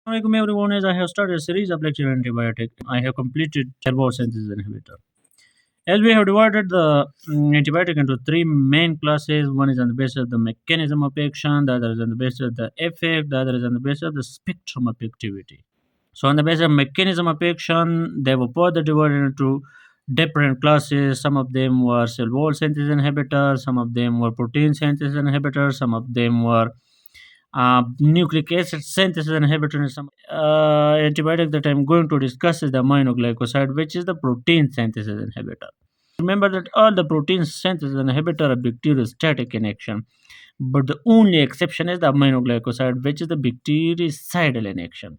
Assalamualaikum everyone, as I have started a series of lecture on antibiotic, I have completed synthesis inhibitor. As we have divided the antibiotic into three main classes, one is on the basis of the mechanism of action, the other is on the basis of the effect, the other is on the basis of the spectrum of activity. So on the basis of mechanism of action, they were further divided into different classes. Some of them were cell wall synthesis inhibitors, some of them were protein synthesis inhibitors, some of them were nucleic acid synthesis inhibitor, and some antibiotic that I'm going to discuss is the aminoglycoside, which is the protein synthesis inhibitor. Remember that all the protein synthesis inhibitor are bacteriostatic in action, but the only exception is the aminoglycoside, which is the bactericidal in action.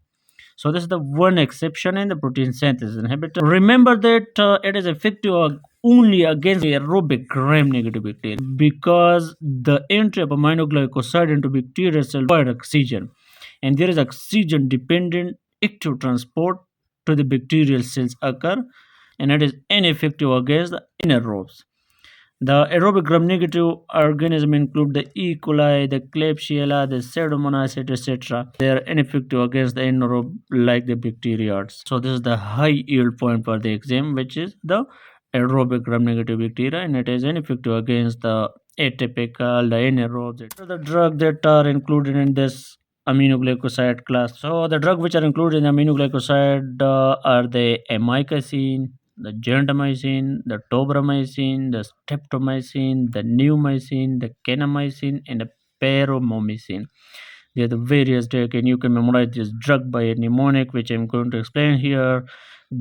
So this is the one exception in the protein synthesis inhibitor. Remember that it is effective only against aerobic gram-negative bacteria because the entry of aminoglycoside into bacteria cell requires oxygen, and there is oxygen-dependent active transport to the bacterial cells occur, and it is ineffective against the anaerobes. The aerobic gram-negative organisms include the E. coli, the Klebsiella, the Pseudomonas, etc. They are ineffective against the anaerobe like the bacteria. So this is the high yield point for the exam, which is the aerobic gram-negative bacteria, and it is ineffective against the atypical, the anaerobes. The drug that are included in this aminoglycoside class. So the drug which are included in aminoglycoside are the amikacin, the gentamicin, the tobramycin, the streptomycin, the neomycin, the kanamycin, and the paromomycin. They are the various drugs, and you can memorize this drug by a mnemonic, which I'm going to explain here.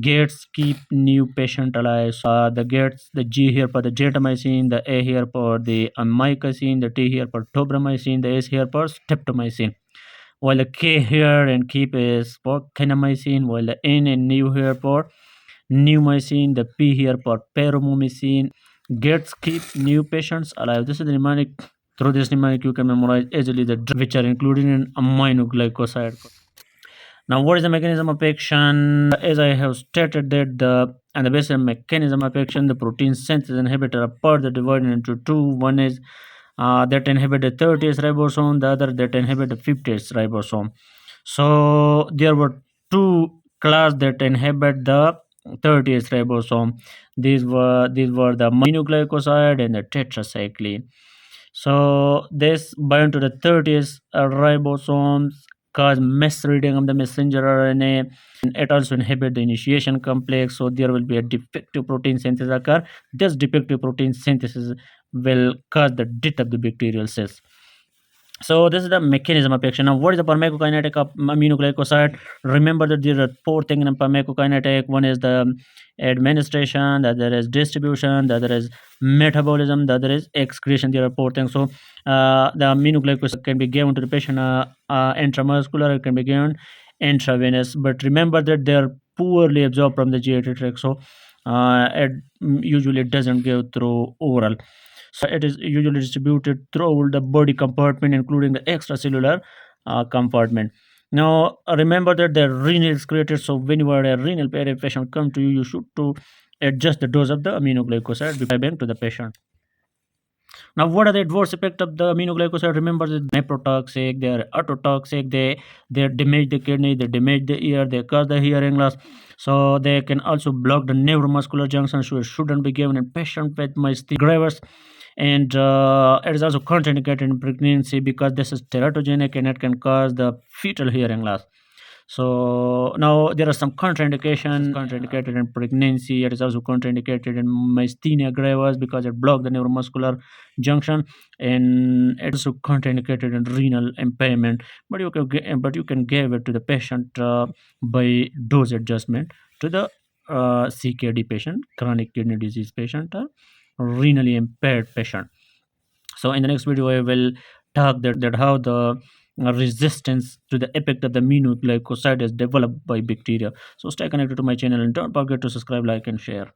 Gates keep new patient alive. The gates, the G here for the gentamicin, the A here for the amikacin, the T here for tobramycin, the S here for streptomycin. While the K here and keep is for kanamycin, while the N and new here for pneumycin, the P here for paromomycin. Gets keep new patients alive. This is the mnemonic. Through this mnemonic, you can memorize easily the drugs which are included in aminoglycoside. Now, what is the mechanism of action? As I have stated that the basic mechanism of action, the protein synthesis inhibitor are further divided into two. One is that inhibit the 30th ribosome, the other that inhibit the 50th ribosome. So there were two class that inhibit the 30th ribosome. These were the aminoglycoside and the tetracycline. So this bind to the 30th ribosomes, cause misreading of the messenger RNA, and it also inhibit the initiation complex. So there will be a defective protein synthesis occur. This defective protein synthesis will cause the death of the bacterial cells. So this is the mechanism of action. Now, what is the pharmacokinetic of aminoglycoside? Remember that there are four things in pharmacokinetic. One is the administration, the other is distribution, the other is metabolism, the other is excretion. There are four things. So the aminoglycoside can be given to the patient intramuscular, it can be given intravenous. But remember that they are poorly absorbed from the GI tract. So it usually doesn't go through oral. So it is usually distributed throughout the body compartment, including the extracellular compartment. Now, remember that the renal is created. So whenever a renal patient come to you, you should to adjust the dose of the aminoglycoside before giving to the patient. Now, what are the adverse effects of the aminoglycoside? Remember, the nephrotoxic, they are ototoxic, they damage the kidney, they damage the ear, they cause the hearing loss. So they can also block the neuromuscular junction, so it shouldn't be given in patient with myasthenia gravis. And it is also contraindicated in pregnancy because this is teratogenic and it can cause the fetal hearing loss. So now there are some contraindications. Contraindicated in pregnancy. It is also contraindicated in myasthenia gravis because it blocks the neuromuscular junction, and it's also contraindicated in renal impairment. But you can give it to the patient by dose adjustment to the CKD patient, chronic kidney disease patient, renally impaired patient. So in the next video, I will talk that how the resistance to the effect of the aminoglycoside is developed by bacteria. So stay connected to my channel and don't forget to subscribe, like, and share.